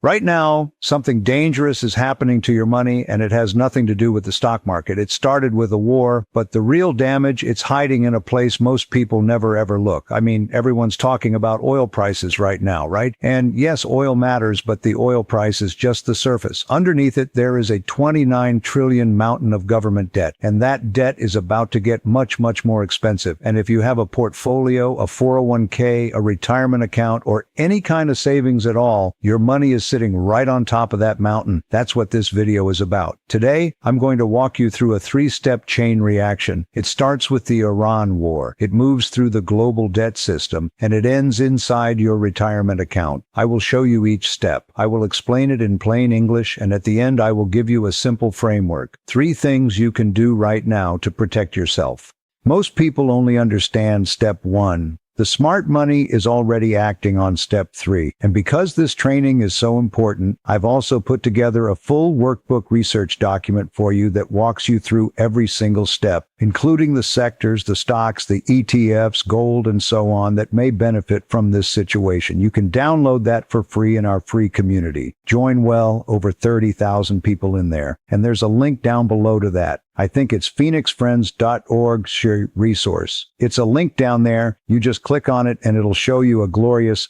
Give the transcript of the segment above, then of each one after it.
Right now, something dangerous is happening to your money, and it has nothing to do with the stock market. It started with a war, but the real damage, it's hiding in a place most people never ever look. I mean, everyone's talking about oil prices right now, right? And yes, oil matters, but the oil price is just the surface. Underneath it, there is a 29 trillion mountain of government debt, and that debt is about to get much, much more expensive. And if you have a portfolio, a 401k, a retirement account, or any kind of savings at all, your money is sitting right on top of that mountain. That's what this video is about. Today, I'm going to walk you through a 3-step chain reaction. It starts with the Iran war. It moves through the global debt system, and it ends inside your retirement account. I will show you each step. I will explain it in plain English, and at the end, I will give you a simple framework. 3 things you can do right now to protect yourself. Most people only understand step 1. The smart money is already acting on step 3. And because this training is so important, I've also put together a full workbook research document for you that walks you through every single step, including the sectors, the stocks, the ETFs, gold, and so on that may benefit from this situation. You can download that for free in our free community. Join well, over 30,000 people in there. And there's a link down below to that. I think it's phoenixfriends.org/resource. It's a link down there. You just click on it and it'll show you a glorious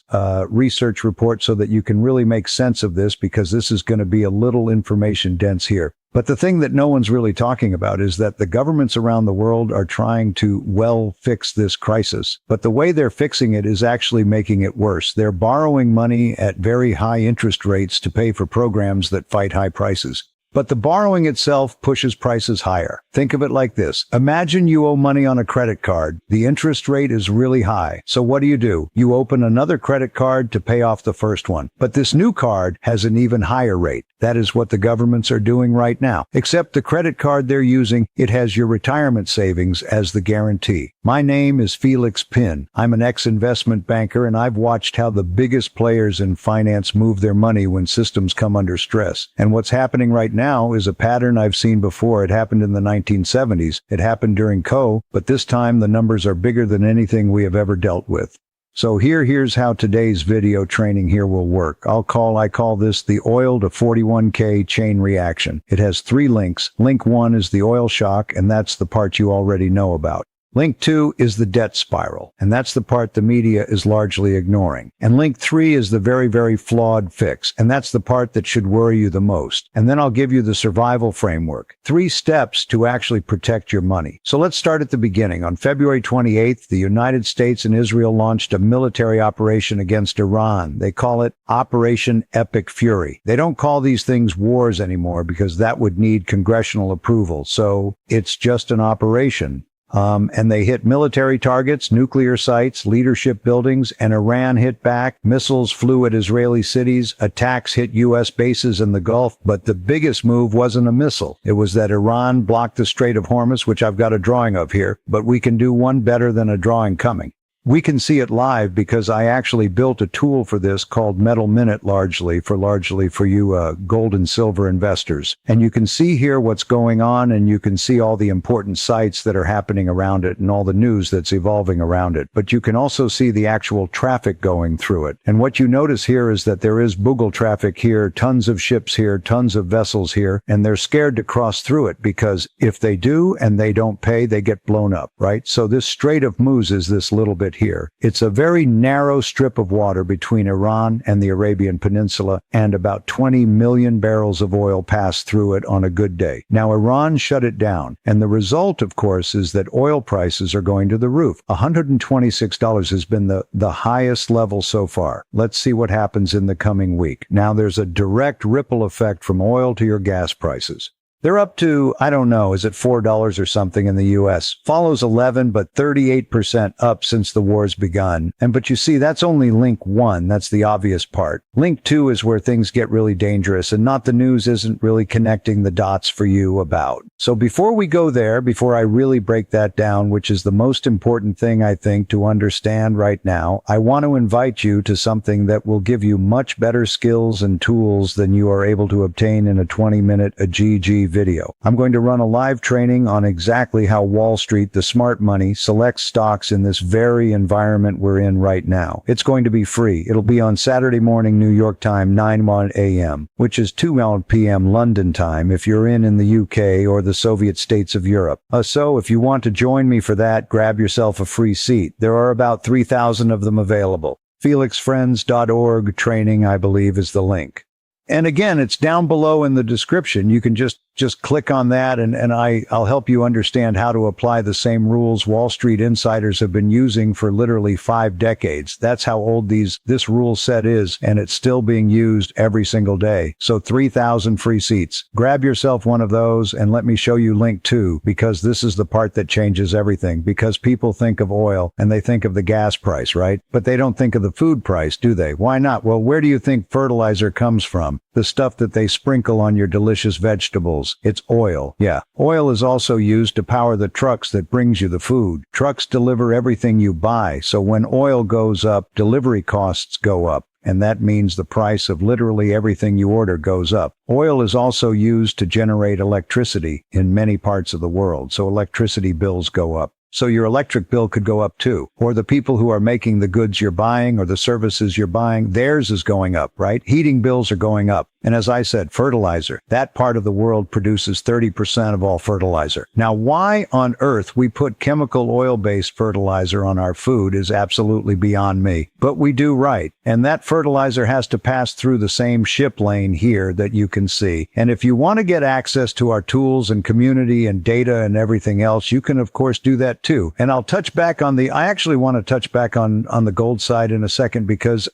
research report so that you can really make sense of this, because this is going to be a little information dense here. But the thing that no one's really talking about is that the governments around the world are trying to, fix this crisis. But the way they're fixing it is actually making it worse. They're borrowing money at very high interest rates to pay for programs that fight high prices. But the borrowing itself pushes prices higher. Think of it like this. Imagine you owe money on a credit card. The interest rate is really high. So what do? You open another credit card to pay off the first one. But this new card has an even higher rate. That is what the governments are doing right now. Except the credit card they're using, it has your retirement savings as the guarantee. My name is Felix Pin. I'm an ex-investment banker, and I've watched how the biggest players in finance move their money when systems come under stress. And what's happening right now is a pattern I've seen before. It happened in the 1970s. It happened during but this time the numbers are bigger than anything we have ever dealt with. So here's how today's video training here will work. I call this the oil to 41K chain reaction. It has 3 links. Link 1 is the oil shock, and that's the part you already know about. Link 2 is the debt spiral, and that's the part the media is largely ignoring. And link 3 is the very, very flawed fix, and that's the part that should worry you the most. And then I'll give you the survival framework. 3 steps to actually protect your money. So let's start at the beginning. On February 28th, the United States and Israel launched a military operation against Iran. They call it Operation Epic Fury. They don't call these things wars anymore because that would need congressional approval. So it's just an operation. And they hit military targets, nuclear sites, leadership buildings, and Iran hit back. Missiles flew at Israeli cities. Attacks hit U.S. bases in the Gulf. But the biggest move wasn't a missile. It was that Iran blocked the Strait of Hormuz, which I've got a drawing of here. But we can do one better than a drawing coming. We can see it live because I actually built a tool for this called Metal Minute largely for you gold and silver investors. And you can see here what's going on, and you can see all the important sites that are happening around it and all the news that's evolving around it. But you can also see the actual traffic going through it. And what you notice here is that there is Google traffic here, tons of ships here, tons of vessels here, and they're scared to cross through it because if they do and they don't pay, they get blown up, right? So this Strait of Hormuz is this little bit here. It's a very narrow strip of water between Iran and the Arabian Peninsula, and about 20 million barrels of oil pass through it on a good day. Now, Iran shut it down, and the result, of course, is that oil prices are going to the roof. $126 has been the highest level so far. Let's see what happens in the coming week. Now, there's a direct ripple effect from oil to your gas prices. They're up to, I don't know, is it $4 or something in the U.S.? Follows 11, but 38% up since the war's begun. But you see, that's only link 1. That's the obvious part. Link 2 is where things get really dangerous, and the news isn't really connecting the dots for you about. So before we go there, before I really break that down, which is the most important thing I think to understand right now, I want to invite you to something that will give you much better skills and tools than you are able to obtain in a 20-minute GG video. I'm going to run a live training on exactly how Wall Street, the smart money, selects stocks in this very environment we're in right now. It's going to be free. It'll be on Saturday morning, New York time, 9 a.m., which is 2 p.m. London time if you're in the UK or the Soviet states of Europe. So if you want to join me for that, grab yourself a free seat. There are about 3,000 of them available. felixfriends.org training, I believe, is the link. And again, it's down below in the description. You can just click on that and I'll help you understand how to apply the same rules Wall Street insiders have been using for literally 5 decades. That's how old this rule set is, and it's still being used every single day. So 3,000 free seats. Grab yourself one of those and let me show you link 2, because this is the part that changes everything, because people think of oil and they think of the gas price, right? But they don't think of the food price, do they? Why not? Well, where do you think fertilizer comes from? The stuff that they sprinkle on your delicious vegetables. It's oil. Yeah. Oil is also used to power the trucks that brings you the food. Trucks deliver everything you buy. So when oil goes up, delivery costs go up. And that means the price of literally everything you order goes up. Oil is also used to generate electricity in many parts of the world. So electricity bills go up. So your electric bill could go up too. Or the people who are making the goods you're buying or the services you're buying, theirs is going up, right? Heating bills are going up. And as I said, fertilizer, that part of the world produces 30% of all fertilizer. Now, why on earth we put chemical oil-based fertilizer on our food is absolutely beyond me. But we do right. And that fertilizer has to pass through the same ship lane here that you can see. And if you want to get access to our tools and community and data and everything else, you can, of course, do that too. And I'll touch back on I actually want to touch back on the gold side in a second, because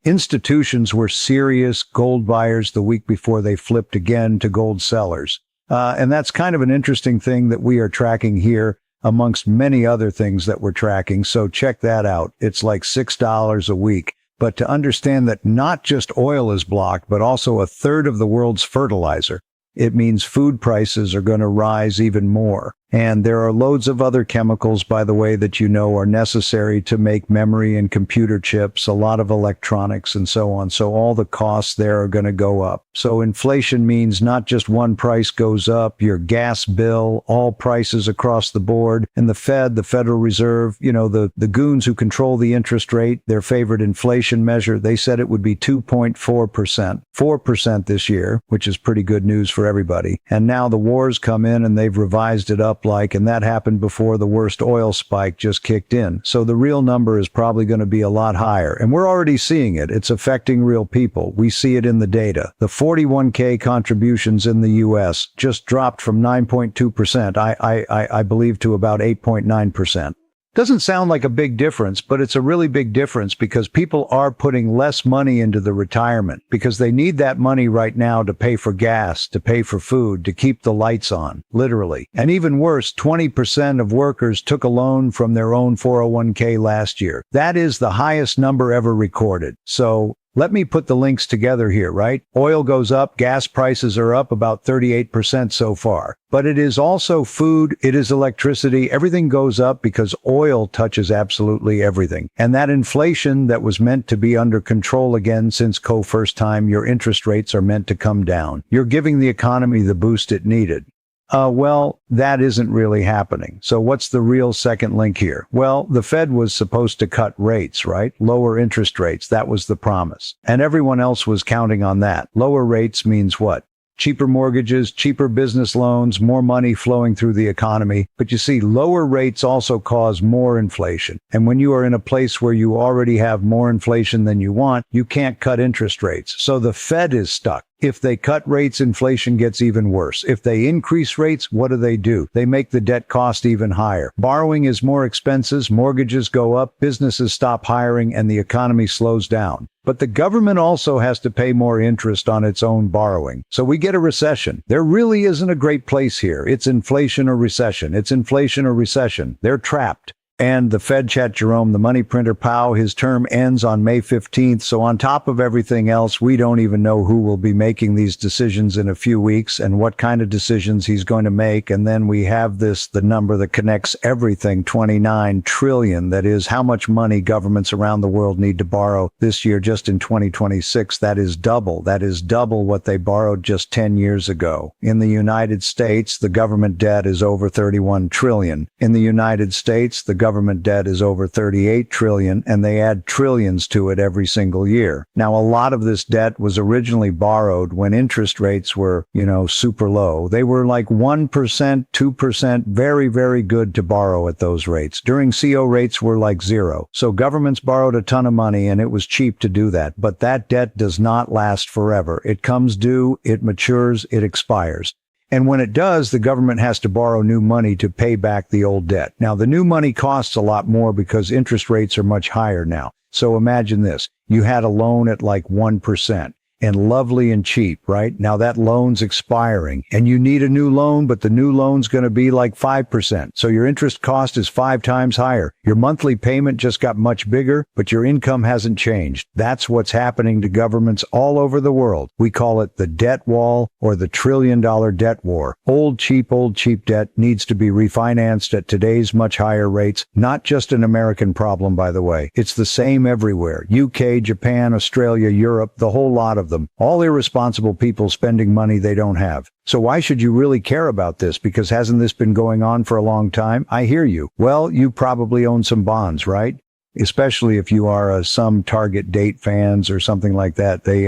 institutions were serious gold buyers the week before they flipped again to gold sellers. And that's kind of an interesting thing that we are tracking here amongst many other things that we're tracking. So check that out. It's like $6 a week. But to understand that not just oil is blocked, but also a third of the world's fertilizer, it means food prices are going to rise even more. And there are loads of other chemicals, by the way, that you know are necessary to make memory and computer chips, a lot of electronics and so on. So all the costs there are going to go up. So inflation means not just one price goes up, your gas bill, all prices across the board. And the Fed, the Federal Reserve, the goons who control the interest rate, their favorite inflation measure, they said it would be 2.4%, 4% this year, which is pretty good news for everybody. And now the wars come in and they've revised it up and that happened before the worst oil spike just kicked in. So the real number is probably going to be a lot higher. And we're already seeing it. It's affecting real people. We see it in the data. The 401k contributions in the U.S. just dropped from 9.2%, I believe, to about 8.9%. Doesn't sound like a big difference, but it's a really big difference, because people are putting less money into the retirement because they need that money right now to pay for gas, to pay for food, to keep the lights on, literally. And even worse, 20% of workers took a loan from their own 401k last year. That is the highest number ever recorded. So let me put the links together here, right? Oil goes up, gas prices are up about 38% so far. But it is also food, it is electricity, everything goes up because oil touches absolutely everything. And that inflation that was meant to be under control again since first time, your interest rates are meant to come down. You're giving the economy the boost it needed. Well, that isn't really happening. So what's the real second link here? Well, the Fed was supposed to cut rates, right? Lower interest rates. That was the promise. And everyone else was counting on that. Lower rates means what? Cheaper mortgages, cheaper business loans, more money flowing through the economy. But you see, lower rates also cause more inflation. And when you are in a place where you already have more inflation than you want, you can't cut interest rates. So the Fed is stuck. If they cut rates, inflation gets even worse. If they increase rates, what do? They make the debt cost even higher. Borrowing is more expensive, mortgages go up, businesses stop hiring, and the economy slows down. But the government also has to pay more interest on its own borrowing. So we get a recession. There really isn't a great place here. It's inflation or recession. It's inflation or recession. They're trapped. And the Fed chat Jerome, the money printer Powell, his term ends on May 15th. So on top of everything else, we don't even know who will be making these decisions in a few weeks and what kind of decisions he's going to make. And then we have the number that connects everything, 29 trillion. That is how much money governments around the world need to borrow this year just in 2026. That is double. That is double what they borrowed just 10 years ago. In the United States, the government debt is over 31 trillion. In the United States, the government debt is over 38 trillion, and they add trillions to it every single year. Now, a lot of this debt was originally borrowed when interest rates were, super low. They were like 1%, 2%, very, very good to borrow at those rates. During CO rates were like zero. So governments borrowed a ton of money, and it was cheap to do that. But that debt does not last forever. It comes due, it matures, it expires. And when it does, the government has to borrow new money to pay back the old debt. Now, the new money costs a lot more because interest rates are much higher now. So imagine this. You had a loan at like 1%. And lovely and cheap, right? Now that loan's expiring and you need a new loan, but the new loan's going to be like 5%. So your interest cost is 5 times higher. Your monthly payment just got much bigger, but your income hasn't changed. That's what's happening to governments all over the world. We call it the debt wall or the $1 trillion debt war. Old cheap debt needs to be refinanced at today's much higher rates. Not just an American problem, by the way. It's the same everywhere. UK, Japan, Australia, Europe, the whole lot of them. All irresponsible people spending money they don't have. So why should you really care about this? Because hasn't this been going on for a long time? I hear you. Well, you probably own some bonds, right? Especially if you are some target date fans or something like that. They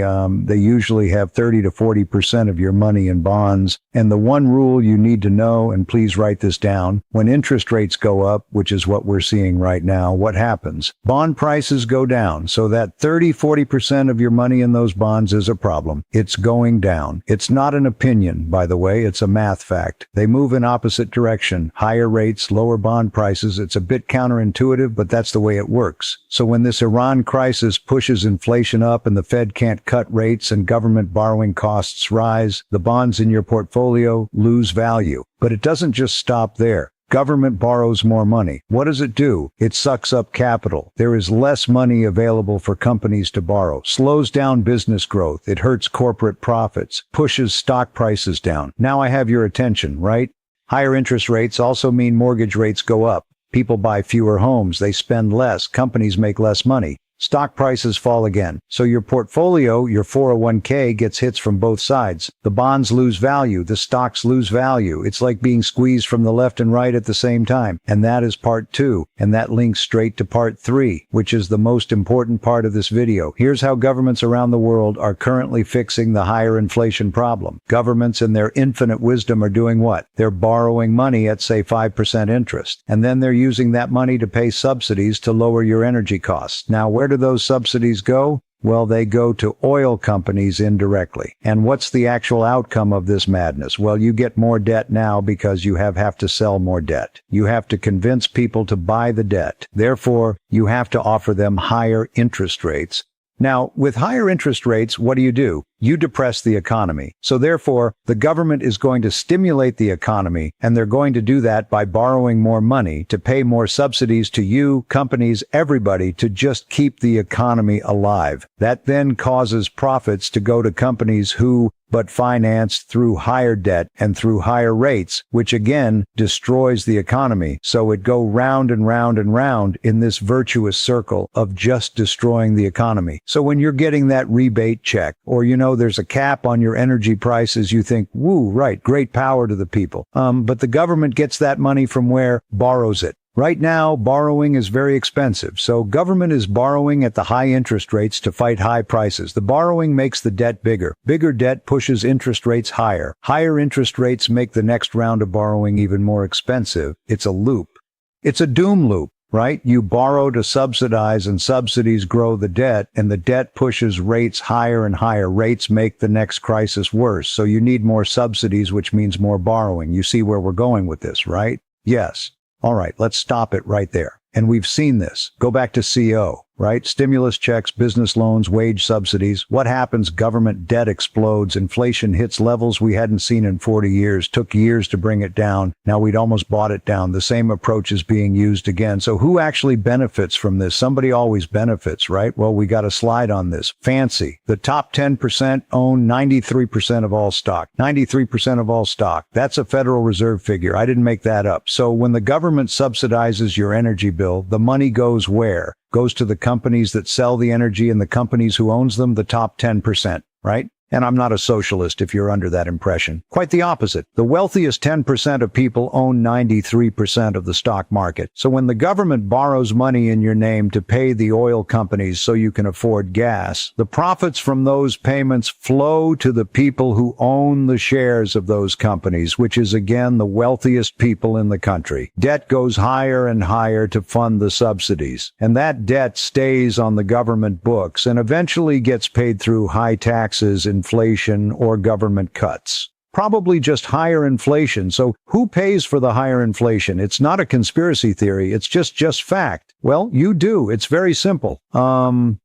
usually have 30 to 40% of your money in bonds. And the one rule you need to know, and please write this down, when interest rates go up, which is what we're seeing right now, what happens? Bond prices go down. So that 30, 40% of your money in those bonds is a problem. It's going down. It's not an opinion, by the way. It's a math fact. They move in opposite direction. Higher rates, lower bond prices. It's a bit counterintuitive, but that's the way it works. So when this Iran crisis pushes inflation up and the Fed can't cut rates and government borrowing costs rise, the bonds in your portfolio lose value. But it doesn't just stop there. Government borrows more money. What does it do? It sucks up capital. There is less money available for companies to borrow. Slows down business growth. It hurts corporate profits. Pushes stock prices down. Now I have your attention, right? Higher interest rates also mean mortgage rates go up. People buy fewer homes. They spend less. Companies make less money. Stock prices fall again. So your portfolio, your 401k, gets hits from both sides. The bonds lose value. The stocks lose value. It's like being squeezed from the left and right at the same time. And that is part 2. And that links straight to part 3, which is the most important part of this video. Here's how governments around the world are currently fixing the higher inflation problem. Governments in their infinite wisdom are doing what? They're borrowing money at, say, 5% interest. And then they're using that money to pay subsidies to lower your energy costs. Now, where do those subsidies go? Well, they go to oil companies indirectly. And what's the actual outcome of this madness? Well, you get more debt now because you have to sell more debt. You have to convince people to buy the debt. Therefore, you have to offer them higher interest rates. Now, with higher interest rates, what do? You depress the economy. So therefore, the government is going to stimulate the economy, and they're going to do that by borrowing more money to pay more subsidies to you, companies, everybody, to just keep the economy alive. That then causes profits to go to companies who but financed through higher debt and through higher rates, which again destroys the economy. So it go round and round and round in this virtuous circle of just destroying the economy. So when you're getting that rebate check, or there's a cap on your energy prices, you think, woo, right, great power to the people. But the government gets that money from where? Borrows it. Right now, borrowing is very expensive, so government is borrowing at the high interest rates to fight high prices. The borrowing makes the debt bigger. Bigger debt pushes interest rates higher. Higher interest rates make the next round of borrowing even more expensive. It's a loop. It's a doom loop, right? You borrow to subsidize, and subsidies grow the debt, and the debt pushes rates higher and higher. Rates make the next crisis worse, so you need more subsidies, which means more borrowing. You see where we're going with this, right? Yes. All right, let's stop it right there. And we've seen this. Go back to CO. right? Stimulus checks, business loans, wage subsidies. What happens? Government debt explodes. Inflation hits levels we hadn't seen in 40 years. Took years to bring it down. Now we'd almost bought it down. The same approach is being used again. So who actually benefits from this? Somebody always benefits, right? Well, we got a slide on this. Fancy. The top 10% own 93% of all stock. 93% of all stock. That's a Federal Reserve figure. I didn't make that up. So when the government subsidizes your energy bill, the money goes where? Goes to the companies that sell the energy and the companies who owns them, the top 10%, right? And I'm not a socialist if you're under that impression. Quite the opposite. The wealthiest 10% of people own 93% of the stock market. So when the government borrows money in your name to pay the oil companies so you can afford gas, the profits from those payments flow to the people who own the shares of those companies, which is again the wealthiest people in the country. Debt goes higher and higher to fund the subsidies. And that debt stays on the government books and eventually gets paid through high taxes, inflation, or government cuts. Probably just higher inflation. So who pays for the higher inflation? It's not a conspiracy theory. It's just fact. Well, you do. It's very simple.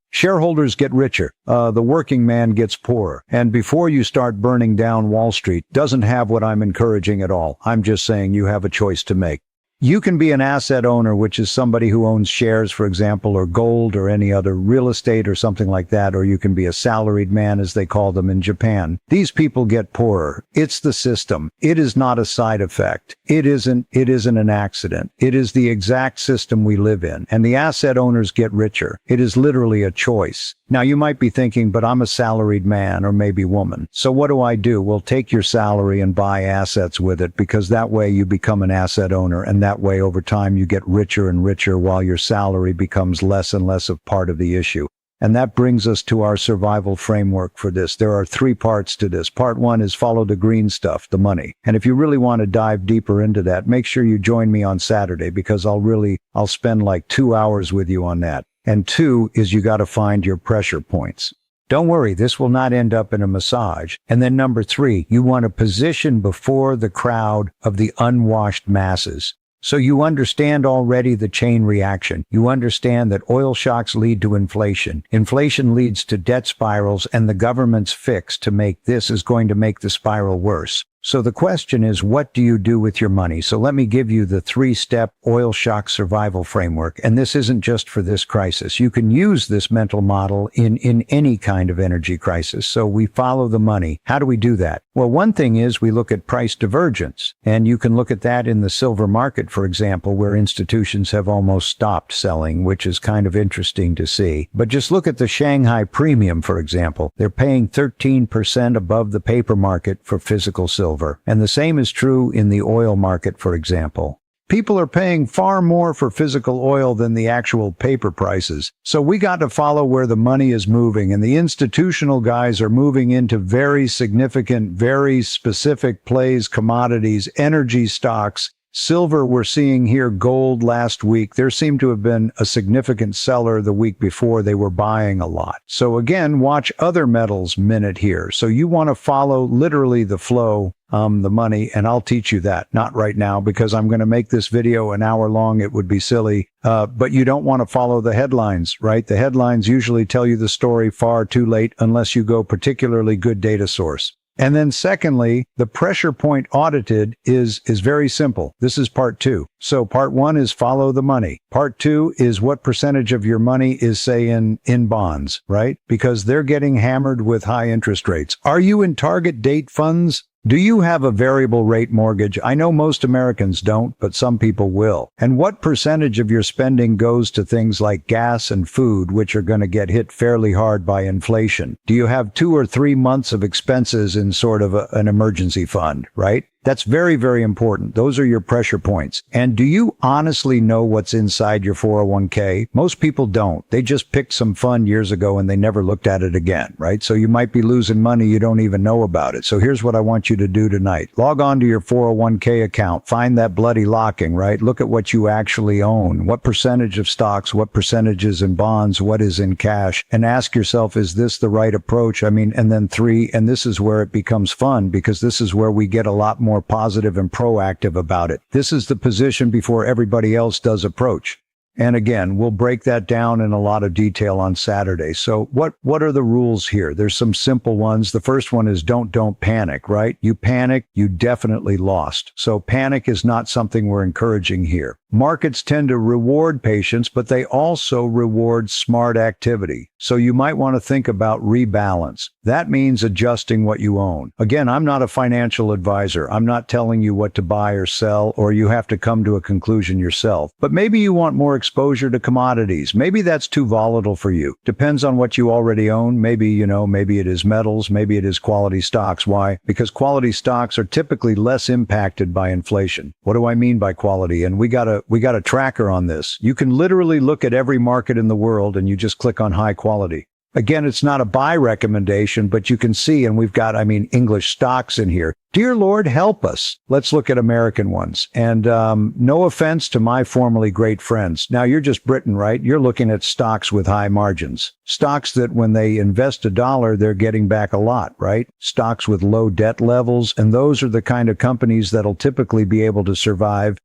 Shareholders get richer. The working man gets poorer. And before you start burning down Wall Street, doesn't have what I'm encouraging at all. I'm just saying you have a choice to make. You can be an asset owner, which is somebody who owns shares, for example, or gold or any other real estate or something like that, or you can be a salaried man, as they call them in Japan. These people get poorer. It's the system. It is not a side effect. It isn't an accident. It is the exact system we live in. And the asset owners get richer. It is literally a choice. Now, you might be thinking, but I'm a salaried man or maybe woman. So what do? Well, take your salary and buy assets with it, because that way you become an asset owner, and that way over time you get richer and richer while your salary becomes less and less of part of the issue. And that brings us to our survival framework for this. There are 3 parts to this. Part 1 is follow the green stuff, the money. And if you really want to dive deeper into that, make sure you join me on Saturday, because I'll spend like 2 hours with you on that. And 2 is you got to find your pressure points. Don't worry, this will not end up in a massage. And then number 3, you want to position before the crowd of the unwashed masses. So you understand already the chain reaction. You understand that oil shocks lead to inflation. Inflation leads to debt spirals, and the government's fix to make this is going to make the spiral worse. So the question is, what do you do with your money? So let me give you the 3-step oil shock survival framework. And this isn't just for this crisis. You can use this mental model in any kind of energy crisis. So we follow the money. How do we do that? Well, one thing is we look at price divergence. And you can look at that in the silver market, for example, where institutions have almost stopped selling, which is kind of interesting to see. But just look at the Shanghai premium, for example. They're paying 13% above the paper market for physical silver. And the same is true in the oil market, for example. People are paying far more for physical oil than the actual paper prices. So we got to follow where the money is moving, and the institutional guys are moving into very significant, very specific plays, commodities, energy stocks. Silver, we're seeing here, gold last week. There seemed to have been a significant seller the week before. They were buying a lot. So again, watch other metals minute here. So you want to follow literally the flow, the money, and I'll teach you that. Not right now, because I'm going to make this video an hour long. It would be silly. But you don't want to follow the headlines, right? The headlines usually tell you the story far too late unless you go particularly good data source. And then secondly, the pressure point audited is very simple. This is part 2. So part 1 is follow the money. Part 2 is what percentage of your money is, say, in bonds, right? Because they're getting hammered with high interest rates. Are you in target date funds? Do you have a variable rate mortgage? I know most Americans don't, but some people will. And what percentage of your spending goes to things like gas and food, which are going to get hit fairly hard by inflation? Do you have 2 or 3 months of expenses in sort of an emergency fund, right? That's very, very important. Those are your pressure points. And do you honestly know what's inside your 401k? Most people don't. They just picked some fund years ago and they never looked at it again, right? So you might be losing money. You don't even know about it. So here's what I want you to do tonight. Log on to your 401k account. Find that bloody locking, right? Look at what you actually own. What percentage of stocks, what percentage is in bonds, what is in cash, and ask yourself, is this the right approach? And then 3, and this is where it becomes fun, because this is where we get a lot more positive and proactive about it. This is the position before everybody else does approach. And again, we'll break that down in a lot of detail on Saturday. So what are the rules here? There's some simple ones. The first one is don't panic, right? You panic, you definitely lost. So panic is not something we're encouraging here. Markets tend to reward patience, but they also reward smart activity. So you might want to think about rebalance. That means adjusting what you own. Again, I'm not a financial advisor. I'm not telling you what to buy or sell, or you have to come to a conclusion yourself. But maybe you want more exposure to commodities. Maybe that's too volatile for you. Depends on what you already own. Maybe it is metals. Maybe it is quality stocks. Why? Because quality stocks are typically less impacted by inflation. What do I mean by quality? And we got a tracker on this. You can literally look at every market in the world and you just click on high quality. Again, it's not a buy recommendation, but you can see, and we've got, English stocks in here. Dear Lord, help us. Let's look at American ones. And no offense to my formerly great friends. Now, you're just Britain, right? You're looking at stocks with high margins. Stocks that when they invest $1, they're getting back a lot, right? Stocks with low debt levels. And those are the kind of companies that'll typically be able to survive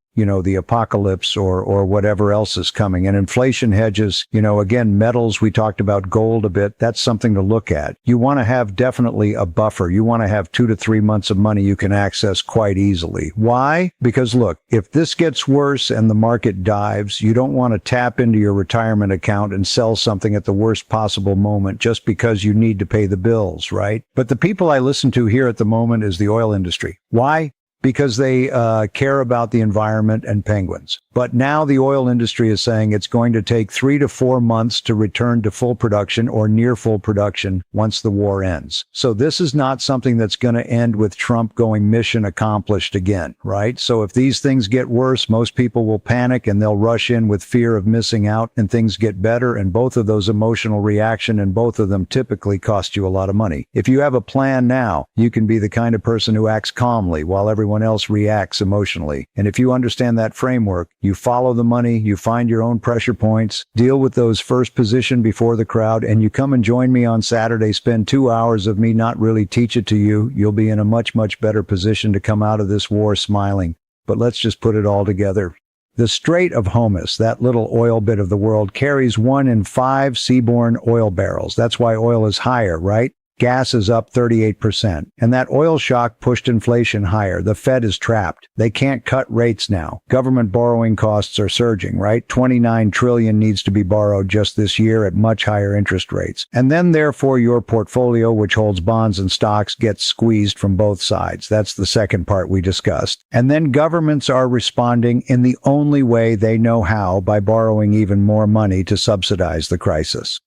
the apocalypse or whatever else is coming. And inflation hedges, again, metals, we talked about gold a bit. That's something to look at. You want to have definitely a buffer. You want to have 2 to 3 months of money you can access quite easily. Why? Because look, if this gets worse and the market dives, you don't want to tap into your retirement account and sell something at the worst possible moment just because you need to pay the bills, right? But the people I listen to here at the moment is the oil industry. Why? Because they care about the environment and penguins. But now the oil industry is saying it's going to take 3 to 4 months to return to full production or near full production once the war ends. So this is not something that's going to end with Trump going mission accomplished again, right? So if these things get worse, most people will panic and they'll rush in with fear of missing out, and things get better. And both of those emotional reaction, and both of them typically cost you a lot of money. If you have a plan now, you can be the kind of person who acts calmly while everyone else reacts emotionally. And if you understand that framework, you follow the money, you find your own pressure points, deal with those first position before the crowd, and you come and join me on Saturday, spend 2 hours of me not really teach it to you. You'll be in a much, much better position to come out of this war smiling. But let's just put it all together. The Strait of Hormuz, that little oil bit of the world, carries 1 in 5 seaborne oil barrels. That's why oil is higher, right? Gas is up 38%. And that oil shock pushed inflation higher. The Fed is trapped. They can't cut rates now. Government borrowing costs are surging, right? $29 trillion needs to be borrowed just this year at much higher interest rates. And then, therefore, your portfolio, which holds bonds and stocks, gets squeezed from both sides. That's the second part we discussed. And then governments are responding in the only way they know how, by borrowing even more money to subsidize the crisis.